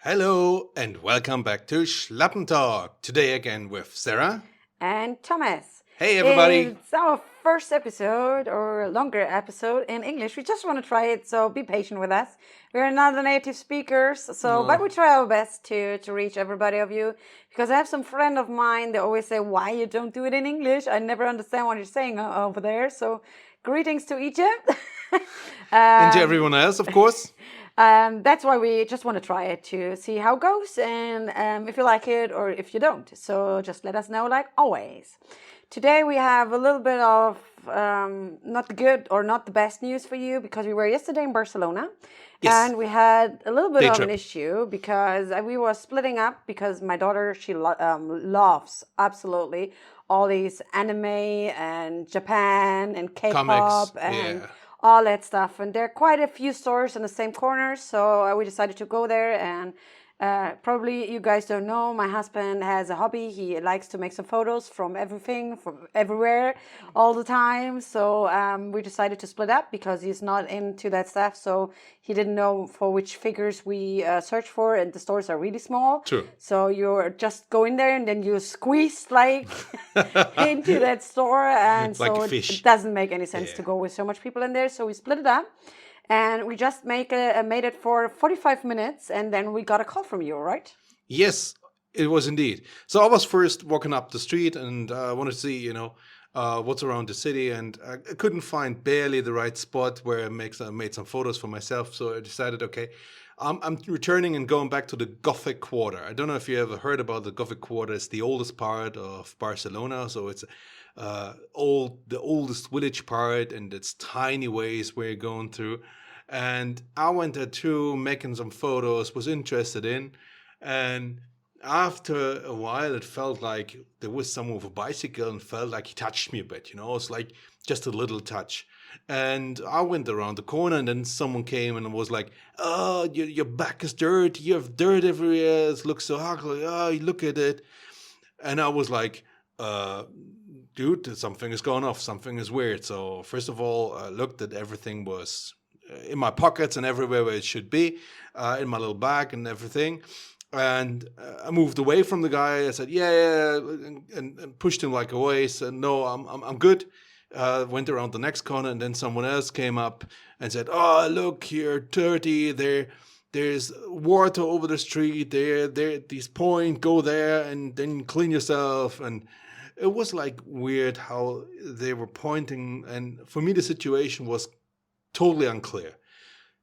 Hello and welcome back to Schlappentalk. Today again with Sarah. And Thomas. Hey everybody. It's our first episode or longer episode in English. We just want to try it, so be patient with us. We're not the native speakers, but we try our best to reach everybody of you. Because I have some friend of mine that always say, "Why you don't do it in English? I never understand what you're saying over there." So, greetings to Egypt. And to everyone else, of course. That's why we just want to try it to see how it goes and if you like it or if you don't. So just let us know, like always. Today we have a little bit of not the good or not the best news for you because we were yesterday in Barcelona. Yes. And we had a little bit Day of trip. an issue because we were splitting up because my daughter, she loves absolutely all these anime and Japan and K-pop Comics, and yeah. all that stuff. And there are quite a few stores in the same corner, so we decided to go there. And probably you guys don't know, my husband has a hobby. He likes to make some photos from everything, from everywhere, all the time. So we decided to split up because he's not into that stuff. So he didn't know for which figures we search for, and the stores are really small. True. So you're just go in there and then you squeeze like into that store, and Like so a fish. it doesn't make any sense Yeah. to go with so much people in there. So we split it up. And we just made it for 45 minutes, and then we got a call from you, right? Yes, it was indeed. So I was first walking up the street and I wanted to see, what's around the city, and I couldn't find barely the right spot where I made some photos for myself. So I decided, okay, I'm returning and going back to the Gothic Quarter. I don't know if you ever heard about the Gothic Quarter. It's the oldest part of Barcelona, so it's the oldest village part, and it's tiny ways where you're going through. And I went there too, making some photos, was interested in, and after a while, it felt like there was someone with a bicycle and felt like he touched me a bit, it's like just a little touch. And I went around the corner, and then someone came and was like, "Oh, your back is dirty. You have dirt everywhere. It looks so ugly. Oh, look at it." And I was like, dude, something is going off. Something is weird. So first of all, I looked at everything was in my pockets and everywhere where it should be, in my little bag and everything. And I moved away from the guy. I said, "Yeah," and pushed him like away. Said, "No, I'm good." Went around the next corner, and then someone else came up and said, "Oh, look, you're dirty. There's water over the street. There, this point. Go there and then clean yourself." And it was like weird how they were pointing. And for me, the situation was totally unclear.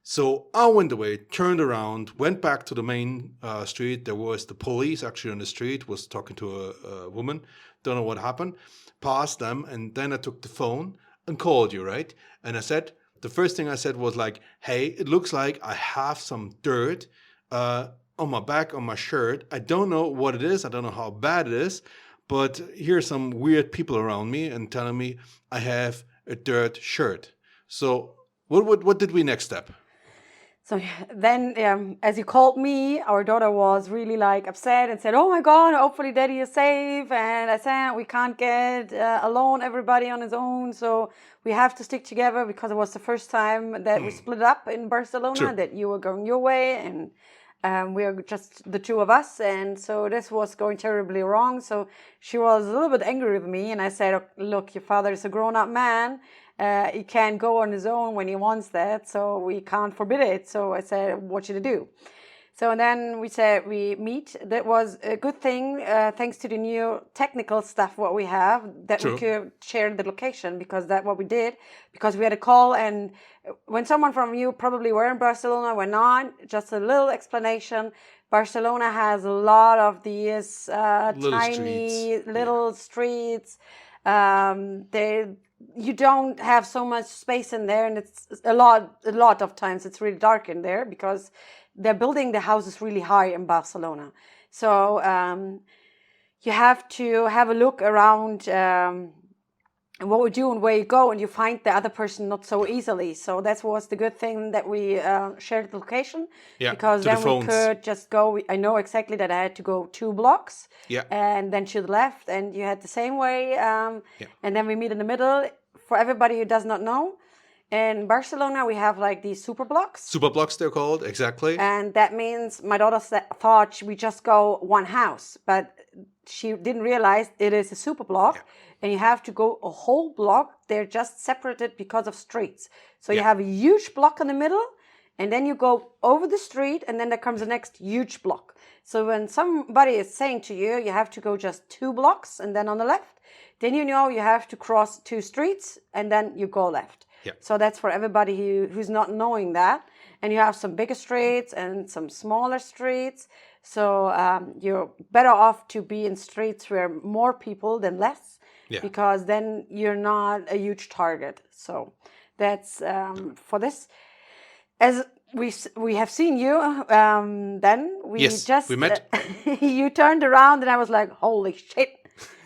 So I went away, turned around, went back to the main street. There was the police actually on the street, was talking to a woman. Don't know what happened. Passed them, and then I took the phone and called you, right? And the first thing I said was like, "Hey, it looks like I have some dirt on my back, on my shirt. I don't know what it is. I don't know how bad it is, but here's some weird people around me and telling me I have a dirt shirt." So what did we next step? So then, as you called me, our daughter was really like upset and said, "Oh my God, hopefully Daddy is safe." And I said, "We can't get alone, everybody on his own. So we have to stick together because it was the first time that we split up in Barcelona, True. that you were going your way and we are just the two of us." And so this was going terribly wrong. So she was a little bit angry with me. And I said, "Look, your father is a grown up man. He can't go on his own when he wants that, so we can't forbid it." So I said, "What should I do?" So then we said we meet. That was a good thing, thanks to the new technical stuff what we have, that we True. could share the location, because that's what we did. Because we had a call, and when someone from you probably were in Barcelona, we're not. Just a little explanation. Barcelona has a lot of these Little tiny streets. little streets. They You don't have so much space in there, and it's a lot of times it's really dark in there because they're building the houses really high in Barcelona. So you have to have a look around and what we do and where you go, and you find the other person not so easily. So that was the good thing, that we shared the location, Yeah. because To the then we phones. could just go. I know exactly that I had to go 2 blocks, Yeah. and then to the left, and you had the same way, Yeah. and then we meet in the middle. For everybody who does not know, In Barcelona, we have like these super blocks. Super blocks, they're called, exactly. And that means my daughter thought we just go one house, but she didn't realize it is a super block, and you have to go a whole block. They're just separated because of streets. So you have a huge block in the middle, and then you go over the street, and then there comes the next huge block. So when somebody is saying to you, you have to go just 2 blocks, and then on the left, then you know you have to cross 2 streets, and then you go left. Yeah. So that's for everybody who's not knowing that. And you have some bigger streets and some smaller streets. So you're better off to be in streets where more people than less, because then you're not a huge target. So that's for this. As we have seen you, then we just we met. You turned around, and I was like, "Holy shit!"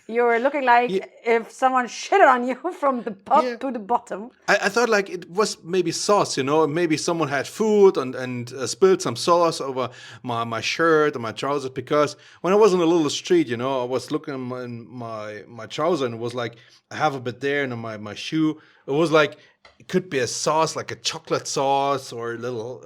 You were looking like if someone shitted on you from the top to the bottom. I thought like it was maybe sauce, maybe someone had food and spilled some sauce over my shirt or my trousers, because when I was on a little street, I was looking in my trouser, and it was like I have a bit there, and on my shoe, it was like it could be a sauce, like a chocolate sauce or a little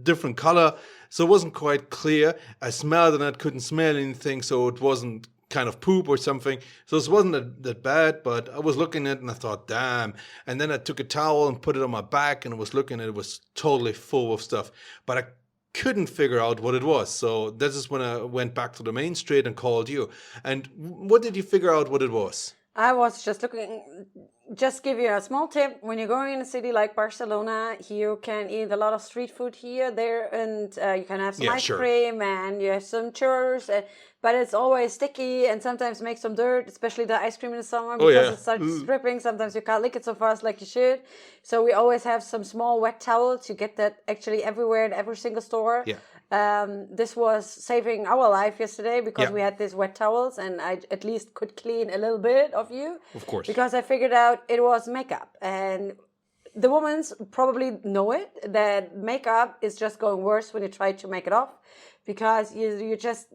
different color. So it wasn't quite clear. I smelled and I couldn't smell anything, so it wasn't kind of poop or something. So it wasn't that bad, but I was looking at it and I thought, damn. And then I took a towel and put it on my back, and I was looking at it, it was totally full of stuff. But I couldn't figure out what it was. So this is when I went back to the main street and called you. And what did you figure out what it was? I was just looking, just give you a small tip. When you're going in a city like Barcelona, you can eat a lot of street food here, there, and you can have some ice cream, and you have some churros, but it's always sticky and sometimes makes some dirt, especially the ice cream in the summer, because it starts dripping. Sometimes you can't lick it so fast like you should. So we always have some small wet towels. You get that actually everywhere in every single store. This was saving our life yesterday, because we had these wet towels, and I at least could clean a little bit of you. Of course. Because I figured out it was makeup. And the women probably know it, that makeup is just going worse when you try to make it off, because you just,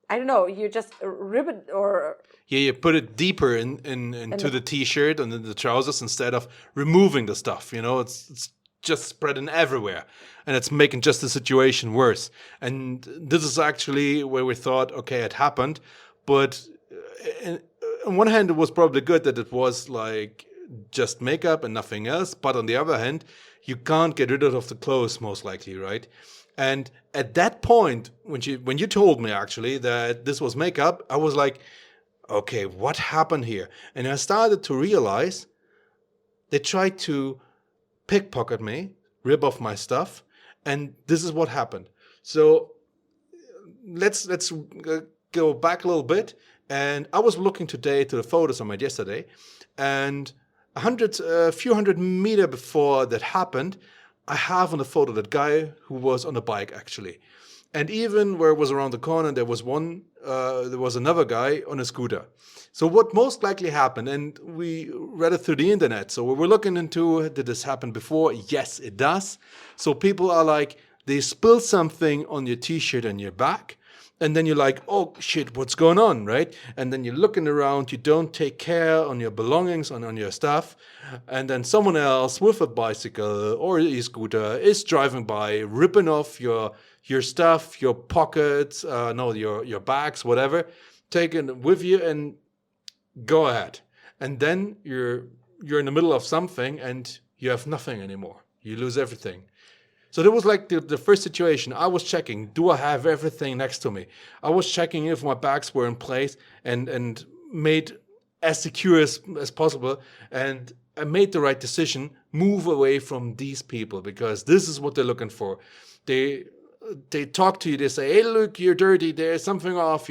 I don't know, you just rip it, or... Yeah, you put it deeper into the t-shirt and in the trousers instead of removing the stuff, it's just spreading everywhere, and it's making just the situation worse. And this is actually where we thought, okay, it happened, but on one hand, it was probably good that it was like just makeup and nothing else, but on the other hand, you can't get rid of the clothes most likely, right? And at that point, when you told me actually that this was makeup, I was like, okay, what happened here? And I started to realize they tried to pickpocket me, rip off my stuff, and this is what happened. So let's go back a little bit. And I was looking today to the photos I made yesterday, and a few hundred meters before that happened, I have on the photo that guy who was on a bike actually. And even where it was around the corner, there was another guy on a scooter. So what most likely happened, and we read it through the internet, so we were looking into, did this happen before? Yes, it does. So people are like, they spill something on your t-shirt and your back, and then you're like, oh shit, what's going on, right? And then you're looking around, you don't take care on your belongings, on your stuff, and then someone else with a bicycle or a scooter is driving by, ripping off your stuff, your pockets, your bags, whatever, taking it with you and go ahead. And then you're in the middle of something and you have nothing anymore. You lose everything. So that was like the first situation. I was checking, do I have everything next to me? I was checking if my bags were in place and made as secure as possible. And I made the right decision, move away from these people, because this is what they're looking for. They talk to you, they say, hey, look, you're dirty, there's something off,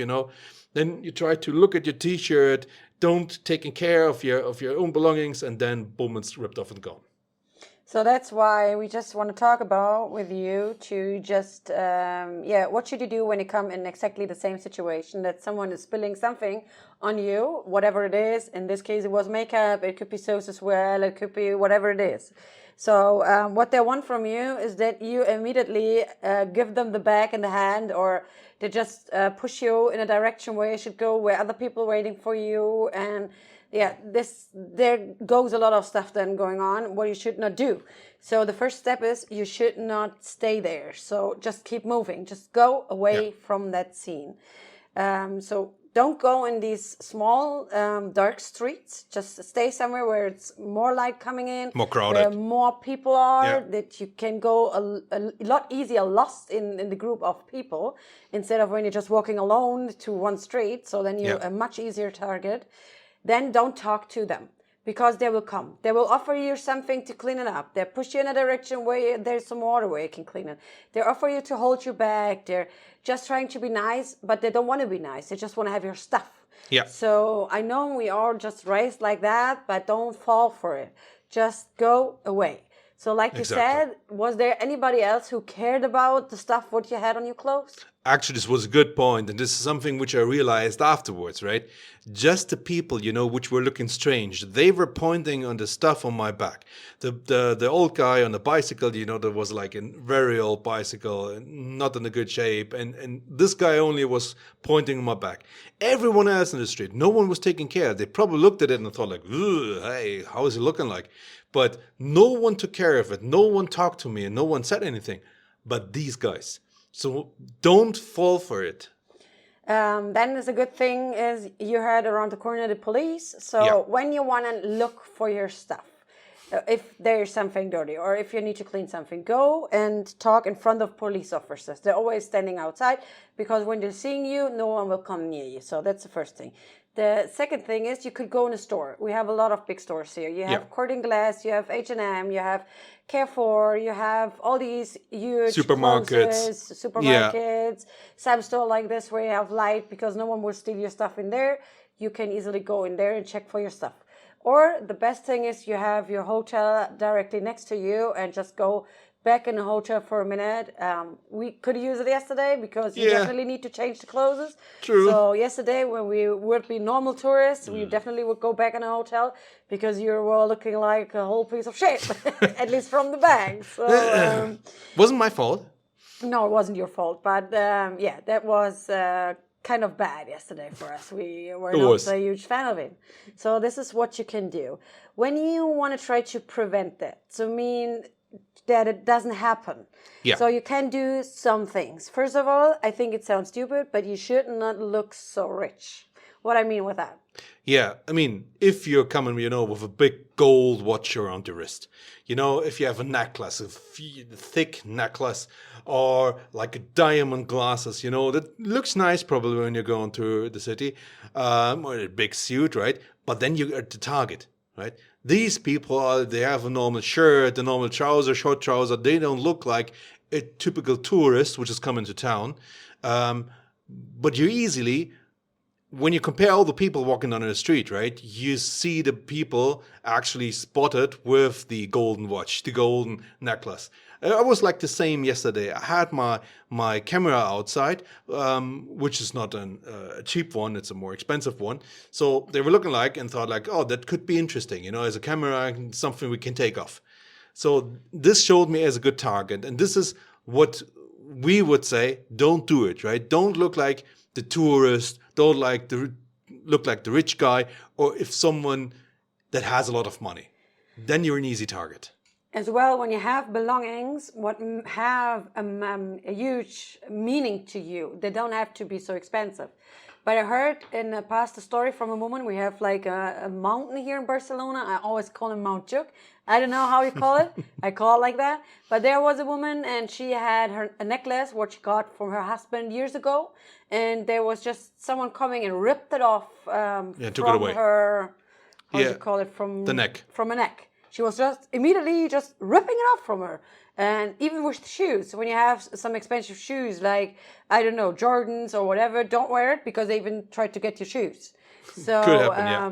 Then you try to look at your t-shirt, don't taking care of your own belongings, and then boom, it's ripped off and gone. So that's why we just want to talk about with you to just, what should you do when you come in exactly the same situation, that someone is spilling something on you, whatever it is. In this case, it was makeup, it could be sauce as well, it could be whatever it is. So what they want from you is that you immediately give them the bag in the hand, or they just push you in a direction where you should go, where other people are waiting for you, and yeah, this there goes a lot of stuff then going on what you should not do. So the first step is you should not stay there. So just keep moving. Just go Yeah. away from that scene. So don't go in these small dark streets. Just stay somewhere where it's more light coming in, More where crowded. more people are, Yeah. that you can go a lot easier lost in the group of people instead of when you're just walking alone to one street. So then Yeah. you're a much easier target. Then don't talk to them because they will come. They will offer you something to clean it up. They push you in a direction where there's some water where you can clean it. They offer you to hold your bag. They're just trying to be nice, but they don't want to be nice. They just want to have your stuff. Yeah. So I know we are just raised like that, but don't fall for it. Just go away. So like you Exactly. said, was there anybody else who cared about the stuff what you had on your clothes? Actually, this was a good point, and this is something which I realized afterwards, right? Just the people, which were looking strange, they were pointing on the stuff on my back. The old guy on the bicycle, that was like a very old bicycle, not in a good shape, and this guy only was pointing on my back. Everyone else in the street, no one was taking care. They probably looked at it and thought like, "Ugh, hey, how is it looking like?" But no one took care of it. No one talked to me, and no one said anything. But these guys. So don't fall for it. Then is a good thing is you heard around the corner the police. Yeah. So when you want to look for your stuff, if there's something dirty or if you need to clean something, go and talk in front of police officers. They're always standing outside because when they're seeing you, no one will come near you. So that's the first thing. The second thing is you could go in a store. We have a lot of big stores here. You have Yeah. Cordon Glass, you have H&M, you have Carrefour, you have all these huge Supermarkets. closes, Yeah. supermarkets, some store like this where you have light because no one will steal your stuff in there. You can easily go in there and check for your stuff. Or the best thing is you have your hotel directly next to you and just go back in the hotel for a minute. We could use it yesterday because you Yeah. definitely need to change the clothes. True. So yesterday when we would be normal tourists, we definitely would go back in the hotel because you were looking like a whole piece of shit, at least from the bag. So Wasn't my fault. no, it wasn't your fault, but yeah, that was kind of bad yesterday for us. We were It not was. a huge fan of it. So this is what you can do when you want to try to prevent that. So mean that it doesn't happen. Yeah. So you can do some things. First of all, I think it sounds stupid, but you should not look so rich. What I mean with that. Yeah, I mean, if you're coming, with a big gold watch around your wrist, if you have a necklace, a thick necklace, or like a diamond glasses, that looks nice probably when you're going to the city, or a big suit, right? But then you're at the target, right? These people, they have a normal shirt, a normal trouser, short trouser. They don't look like a typical tourist which is coming to town. But you easily, when you compare all the people walking down the street, right, you see the people actually spotted with the golden watch, the golden necklace. I was like the same yesterday. I had my camera outside, which is not a cheap one; it's a more expensive one. So they were looking like and thought like, oh, that could be interesting, as a camera, something we can take off. So this showed me as a good target, and this is what we would say: don't do it, right? Don't look like the tourist, don't look like the rich guy, or if someone that has a lot of money, then you're an easy target. As well, when you have belongings, what have a huge meaning to you, they don't have to be so expensive. But I heard in the past a story from a woman. We have like a mountain here in Barcelona. I always call it Mount Juk. I don't know how you call it. I call it like that. But there was a woman and she had a necklace, what she got from her husband years ago. And there was just someone coming and ripped it off Took it from away. her, how do Yeah, you call it? From the neck. From a neck. She was just immediately just ripping it off from her. And even with shoes, when you have some expensive shoes, like, I don't know, Jordans or whatever, don't wear it because they even tried to get your shoes. So Could happen, yeah.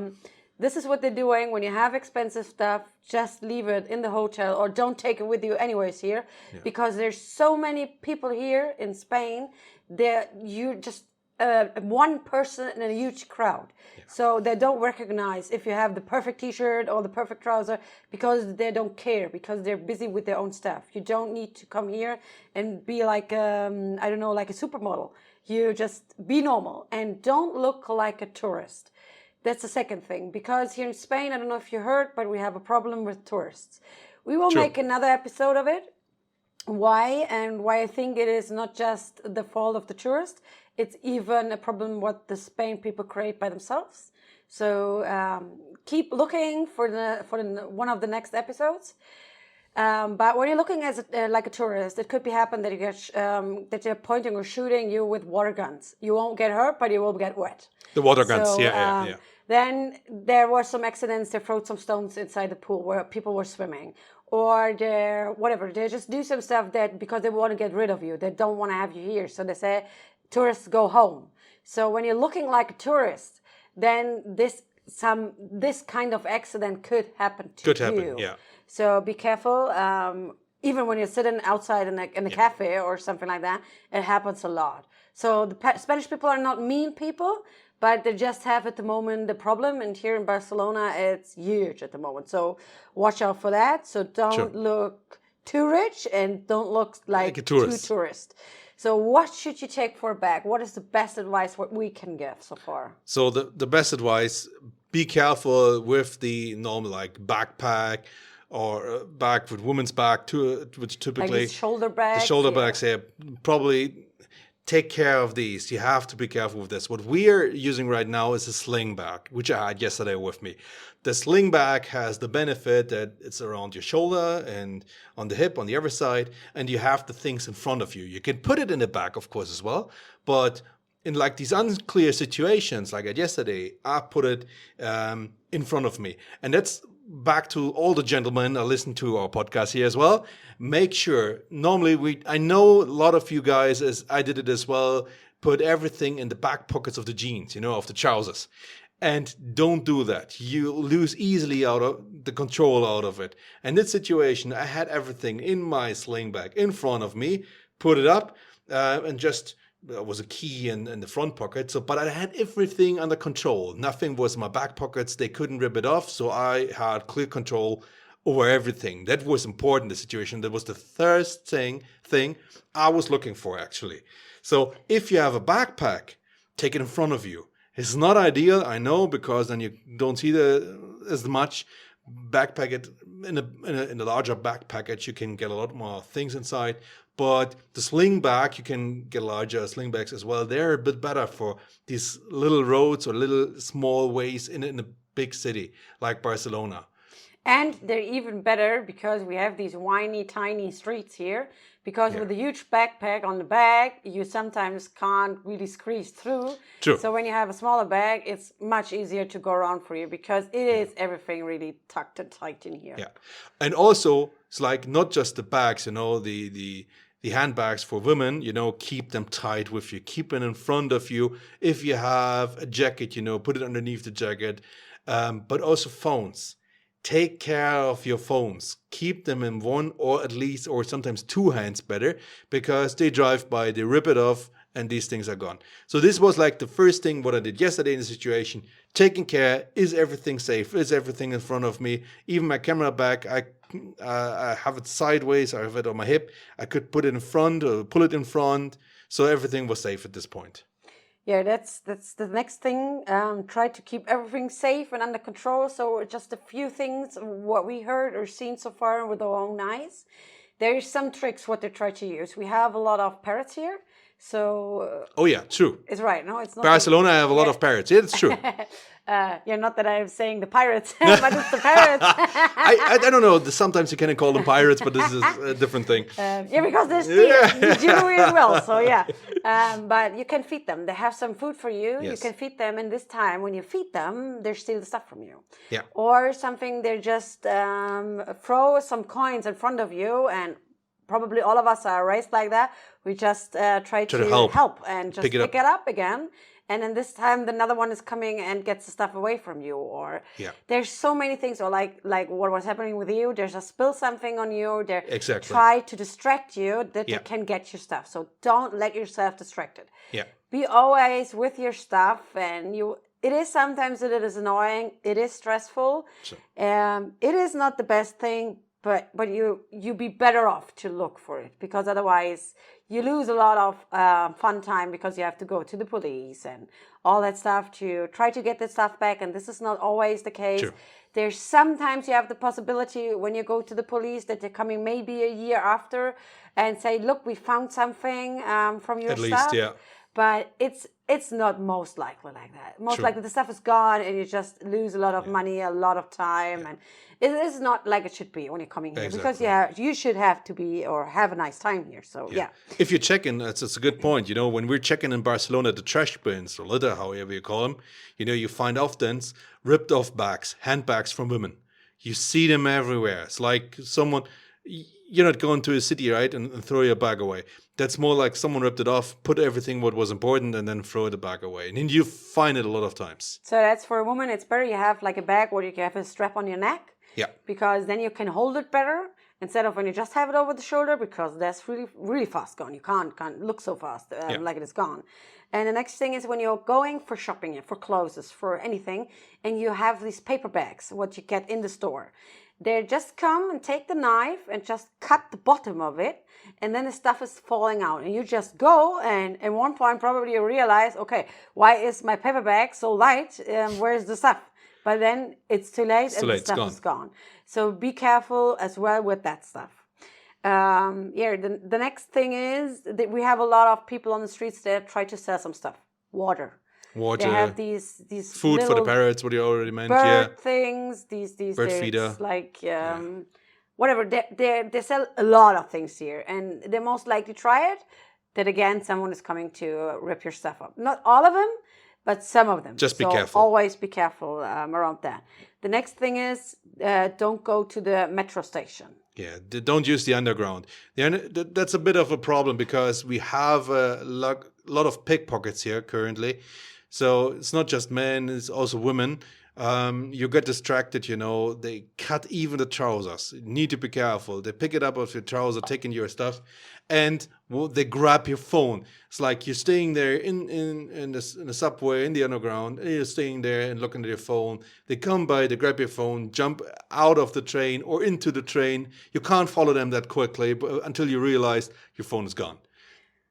this is what they're doing. When you have expensive stuff, just leave it in the hotel or don't take it with you anyways here. Because there's so many people here in Spain that you just one person in a huge crowd. So they don't recognize if you have the perfect t-shirt or the perfect trouser because they don't care, because they're busy with their own stuff. You don't need to come here and be like, I don't know, like a supermodel. You just be normal and don't look like a tourist. That's the second thing. Because here in Spain, I don't know if you heard, but we have a problem with tourists. We will True. make another episode of it. Why and why I think it is not just the fault of the tourist. It's even a problem what the Spain people create by themselves. So keep looking for the one of the next episodes. But when you're looking as like a tourist, it could be happen that you get that they're pointing or shooting you with water guns. You won't get hurt, but you will get wet. The water guns. So Yeah. then there were some accidents. They threw some stones inside the pool where people were swimming, or they just do some stuff that because they want to get rid of you, they don't want to have you here. So they say, tourists go home. So when you're looking like a tourist, then this kind of accident could happen to you. Could happen. Yeah. So be careful. Even when you're sitting outside in a cafe or something like that, it happens a lot. So the Spanish people are not mean people, but they just have at the moment the problem. And here in Barcelona, it's huge at the moment. So watch out for that. So don't look too rich and don't look like a tourist. too tourist. So what should you take for a bag? What is the best advice what we can give so far? So the best advice, be careful with the normal like backpack or a bag with women's bag too, which typically like shoulder bags. The shoulder bags here, probably take care of these. You have to be careful with this. What we are using right now is a sling bag, which I had yesterday with me. The sling bag has the benefit that it's around your shoulder and on the hip on the other side, and you have the things in front of you. You can put it in the back, of course, as well, but in like these unclear situations, like I had yesterday, I put it in front of me. And that's back to all the gentlemen that listen to our podcast here as well. Make sure, normally I know a lot of you guys, as I did it as well, put everything in the back pockets of the jeans, of the trousers. And don't do that. You lose easily out of the control out of it. And in this situation, I had everything in my sling bag in front of me, put it up, and just there was a key in the front pocket. So, but I had everything under control. Nothing was in my back pockets. They couldn't rip it off. So I had clear control over everything. That was important, the situation. That was the first thing I was looking for, actually. So if you have a backpack, take it in front of you. It's not ideal, I know, because then you don't see as much. Backpack it in a larger back package, you can get a lot more things inside. But the sling bag, you can get larger sling bags as well. They're a bit better for these little roads or little small ways in a big city like Barcelona. And they're even better because we have these whiny, tiny streets here. Because with a huge backpack on the back, you sometimes can't really squeeze through. True. So when you have a smaller bag, it's much easier to go around for you because it is everything really tucked and tight in here. Yeah. And also, it's like not just the bags, the handbags for women, keep them tight with you. Keep it in front of you. If you have a jacket, put it underneath the jacket. But also phones. Take care of your phones. Keep them in one or at least, or sometimes two hands better, because they drive by, they rip it off, and these things are gone. So this was like the first thing what I did yesterday in the situation. Taking care, is everything safe? Is everything in front of me? Even my camera bag, I have it sideways, I have it on my hip. I could put it in front or pull it in front. So everything was safe at this point. Yeah, that's the next thing. Try to keep everything safe and under control. So just a few things, what we heard or seen so far with our own eyes. There is some tricks what they try to use. We have a lot of parrots here. So oh yeah, true. It's right. No, it's not. Barcelona, I have a lot of parrots. Yeah, it's true. Not that I'm saying the pirates, but it's the parrots. I don't know. Sometimes you can call them pirates, but this is a different thing. Because they're stealing. You do really well. So yeah, but you can feed them. They have some food for you. Yes. You can feed them, and this time when you feed them, they steal the stuff from you. Yeah. Or something. They just throw some coins in front of you, and probably all of us are raised like that. We just try to help and just pick it up again. And then this time, another one is coming and gets the stuff away from you. Or there's so many things. Or like what was happening with you. There's a spill something on you. They try to distract you that they can get your stuff. So don't let yourself distracted. Yeah. Be always with your stuff. And it is sometimes it is annoying. It is stressful. Sure. It is not the best thing. but you be better off to look for it, because otherwise you lose a lot of fun time, because you have to go to the police and all that stuff to try to get the stuff back, and this is not always the case. True. There's sometimes you have the possibility when you go to the police that they're coming maybe a year after and say, look, we found something from your At least, stuff. yeah. But it's not most likely like that. Most True. likely the stuff is gone and you just lose a lot of money, a lot of time, and it is not like it should be when you're coming here, because you should have to be or have a nice time here. So yeah. If you're checking, that's a good point. When we're checking in Barcelona, the trash bins or litter, however you call them, you find often ripped off bags, handbags from women. You see them everywhere. It's like someone, you're not going to a city, right, and throw your bag away. That's more like someone ripped it off, put everything what was important, and then throw the bag away. And you find it a lot of times. So that's for a woman. It's better you have like a bag where you can have a strap on your neck. Yeah. Because then you can hold it better instead of when you just have it over the shoulder, because that's really, really fast gone. You can't look so fast like it is gone. And the next thing is when you're going for shopping, for clothes, for anything, and you have these paper bags, what you get in the store. They just come and take the knife and just cut the bottom of it, and then the stuff is falling out. And you just go, and at one point probably you realize, okay, why is my paper bag so light? Where's the stuff? But then it's too late, and the stuff is gone. So be careful as well with that stuff. The next thing is that we have a lot of people on the streets that try to sell some stuff. Water. They have these food for the parrots, what you already mentioned. Bird things. These bird feeder. Like whatever. They sell a lot of things here, and they most likely try it. That again, someone is coming to rip your stuff up. Not all of them, but some of them. Just be careful. Always be careful around that. The next thing is don't go to the metro station. Yeah, don't use the underground. That's a bit of a problem because we have a lot of pickpockets here currently. So it's not just men, it's also women. You get distracted, they cut even the trousers. You need to be careful. They pick it up off your trouser, taking your stuff, and they grab your phone. It's like you're staying there in the subway, in the underground, and you're staying there and looking at your phone. They come by, they grab your phone, jump out of the train or into the train. You can't follow them that quickly until you realize your phone is gone.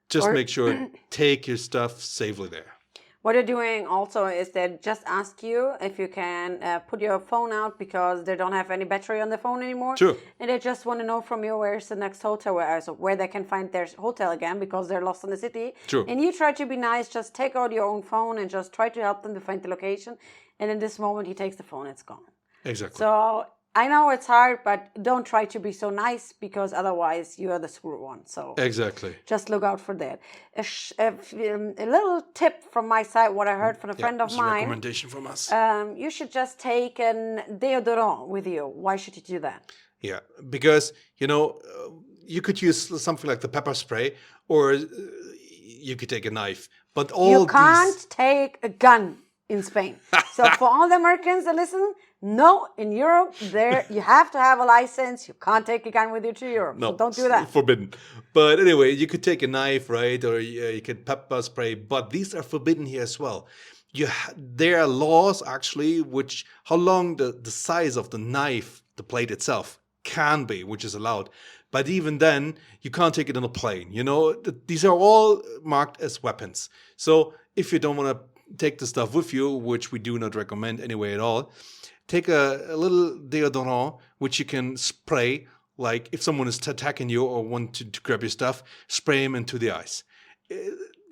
Just make sure, take your stuff safely there. What they're doing also is they just ask you if you can put your phone out because they don't have any battery on the phone anymore. True. And they just want to know from you where's the next hotel, where they can find their hotel again because they're lost in the city. True. And you try to be nice, just take out your own phone and just try to help them to find the location. And in this moment, he takes the phone, it's gone. Exactly. So I know it's hard, but don't try to be so nice because otherwise you are the screw one. So exactly. Just look out for that. A little tip from my side, what I heard from a friend of mine. A recommendation from us. You should just take an deodorant with you. Why should you do that? Yeah, because, you could use something like the pepper spray or you could take a knife. But you can't take a gun in Spain. So for all the Americans that listen, no, in Europe, you have to have a license. You can't take a gun with you to Europe. No, so don't do that. Forbidden. But anyway, you could take a knife, right? Or you could pepper spray. But these are forbidden here as well. There are laws, actually, how long the size of the knife, the blade itself, can be, which is allowed. But even then, you can't take it on a plane. These are all marked as weapons. So if you don't want to take the stuff with you, which we do not recommend anyway at all, take a little deodorant, which you can spray, like if someone is attacking you or want to grab your stuff, spray them into the eyes.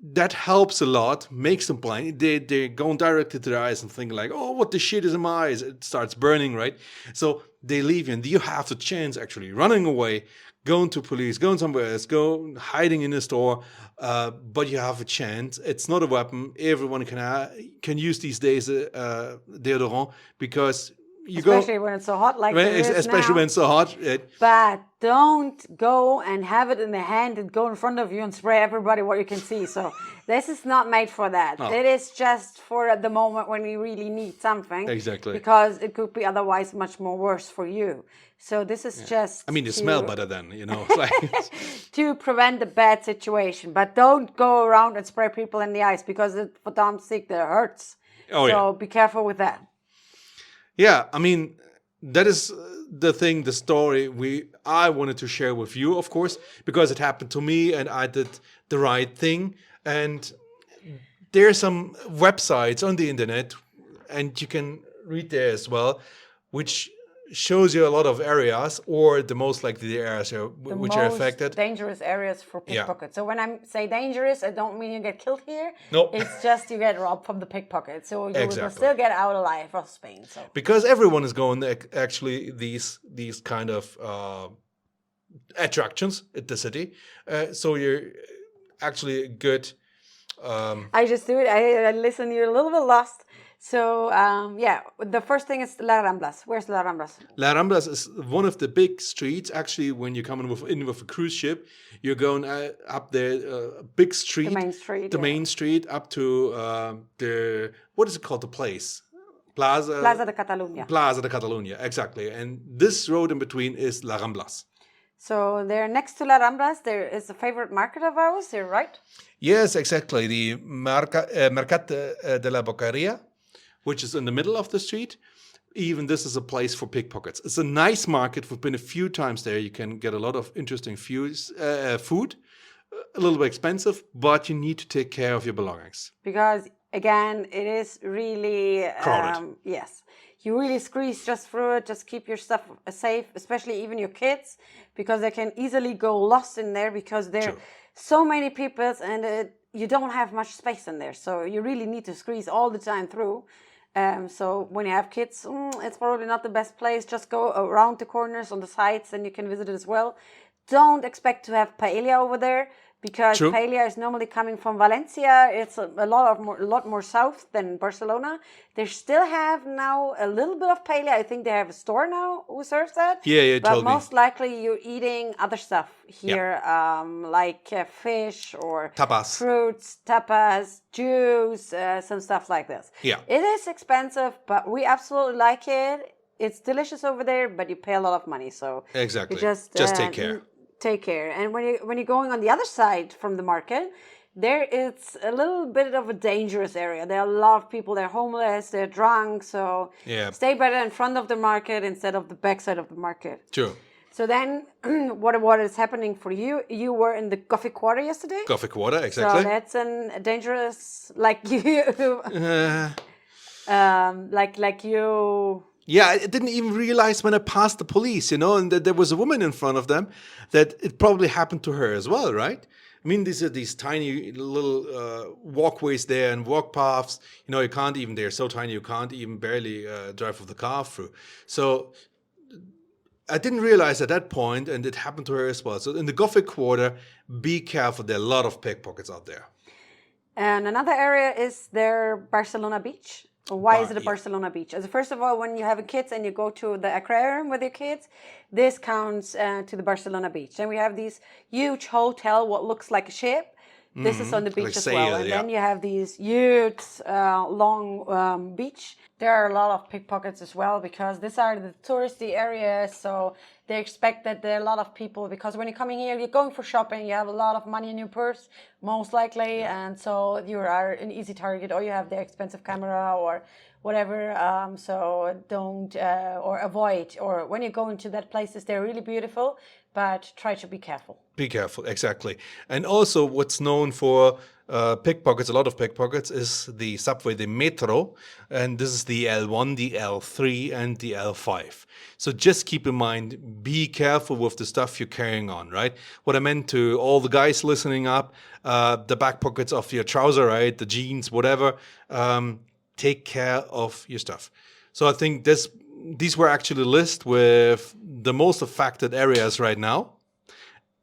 That helps a lot, makes them blind. They're going directly to their eyes and thinking like, oh, what the shit is in my eyes? It starts burning, right? So they leave you, and you have the chance actually running away, going to police, going somewhere else, hiding in a store, but you have a chance. It's not a weapon. Everyone can use these days deodorant because especially when it's so hot like this especially now. When it's so hot. But don't go and have it in the hand and go in front of you and spray everybody what you can see. So this is not made for that. No. It is just for the moment when you really need something. Exactly. Because it could be otherwise much more worse for you. So this is just they smell better then, to prevent a bad situation. But don't go around and spray people in the eyes because for Dom's sake, that hurts. So be careful with that. Yeah, that is the story I wanted to share with you, of course, because it happened to me and I did the right thing. And there are some websites on the internet, and you can read there as well, which shows you a lot of areas, or the most likely the areas The which are most affected. dangerous areas for Yeah. pickpockets. So when I say dangerous, I don't mean you get killed here. No. It's just you get robbed from the pickpocket. So you will Exactly. still get out alive of Spain. So Because everyone is going actually these kind of attractions at the city, so you're actually good. I just do it. I listen. You're a little bit lost. So yeah, the first thing is La Ramblas. Where's La Ramblas? La Ramblas is one of the big streets. Actually, when you're coming in with a cruise ship, you're going up the big street, The main street. the yeah. main street, up to the what is it called? The place, Plaza de Catalunya. Plaza de Catalunya, exactly. And this road in between is La Ramblas. So there, next to La Ramblas, there is a favorite market of ours. You're right. Yes, exactly. The Mercat de la Boqueria, which is in the middle of the street. Even this is a place for pickpockets. It's a nice market. We've been a few times there. You can get a lot of interesting food, a little bit expensive, but you need to take care of your belongings. Because again, it is really Crowded. Yes, you really squeeze just through it. Just keep your stuff safe, especially even your kids, because they can easily go lost in there because there are so many people and you don't have much space in there. So you really need to squeeze all the time through. So when you have kids, it's probably not the best place. Just go around the corners on the sides and you can visit it as well. Don't expect to have paella over there because paella is normally coming from Valencia. It's a lot more south than Barcelona. They still have now a little bit of paella. I think they have a store now who serves that. Yeah, but told me. most likely you're eating other stuff here, like fish or Tapas. fruits, tapas, juice, some stuff like this. Yeah. It is expensive, but we absolutely like it. It's delicious over there, but you pay a lot of money. So Exactly. you just take care. Take care. And when you're going on the other side from the market, there it's a little bit of a dangerous area. There are a lot of people. They're homeless. They're drunk. So stay better in front of the market instead of the back side of the market. True. So then, what is happening for you? You were in the coffee quarter yesterday. Coffee quarter, exactly. So that's a dangerous, like you, like you. Yeah, I didn't even realize when I passed the police, and that there was a woman in front of them, that it probably happened to her as well, right? I mean, these are these tiny little walkways there and walk paths. You can't even, they're so tiny, you can't even barely drive with the car through. So I didn't realize at that point, and it happened to her as well. So in the Gothic Quarter, be careful. There are a lot of pickpockets out there. And another area is their Barcelona beach. Why is it a Barcelona beach? As first of all, when you have kids and you go to the aquarium with your kids, this counts to the Barcelona beach. And we have these huge hotel, what looks like a ship. This is on the beach Like as sail, well. And then you have these huge, long beach. There are a lot of pickpockets as well because these are the touristy areas. So they expect that there are a lot of people because when you're coming here, you're going for shopping. You have a lot of money in your purse, most likely. And so you are an easy target or you have the expensive camera or whatever. So don't or avoid. Or when you go into that places, they're really beautiful, but try to be careful. Be careful, exactly. And also what's known for pickpockets, a lot of pickpockets, is the subway, the metro. And this is the L1, the L3, and the L5. So just keep in mind, be careful with the stuff you're carrying on, right? What I meant to all the guys listening up, the back pockets of your trouser, right? The jeans, whatever. Take care of your stuff. So I think these were actually listed with the most affected areas right now.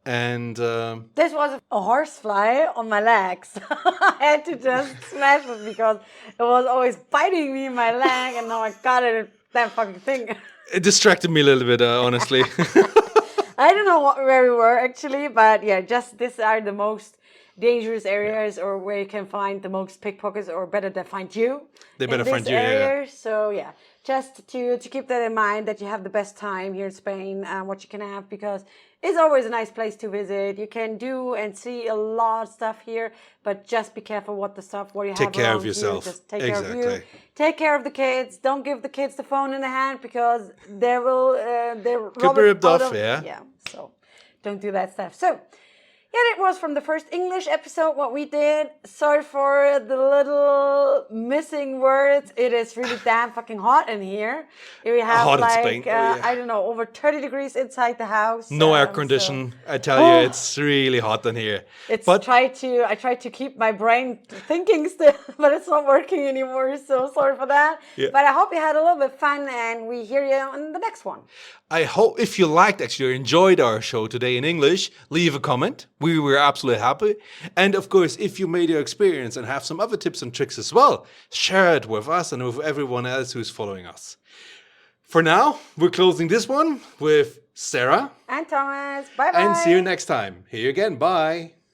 And this was a horsefly on my legs. I had to just smash it because it was always biting me in my leg, and now I got it. That fucking thing. It distracted me a little bit, honestly. I don't know where we were actually, but yeah, just these are the most dangerous areas, or where you can find the most pickpockets, or better, they find you. They better find you. Yeah. So yeah, just to keep that in mind, that you have the best time here in Spain and what you can have, because It's always a nice place to visit. You can do and see a lot of stuff here, but just be careful what you Take have care of around you. yourself. Just take care of you. Exactly. Take care of the kids. Don't give the kids the phone in the hand because they will they Could rob be it ripped out off, of yeah. So don't do that stuff. So yeah, it was from the first English episode what we did. Sorry for the little missing words. It is really damn fucking hot in here. We have Hot in like Spain. Oh, yeah. I don't know, over 30 degrees inside the house. No air So condition. I tell you, it's really hot in here. it's But I try to keep my brain thinking still, but it's not working anymore. So sorry for that. Yeah. But I hope you had a little bit fun, and we hear you in the next one. I hope if you liked, actually enjoyed our show today in English, leave a comment. We were absolutely happy. And of course, if you made your experience and have some other tips and tricks as well, share it with us and with everyone else who's following us. For now, we're closing this one with Sarah. And Thomas, bye bye. And see you next time. Here again. Bye.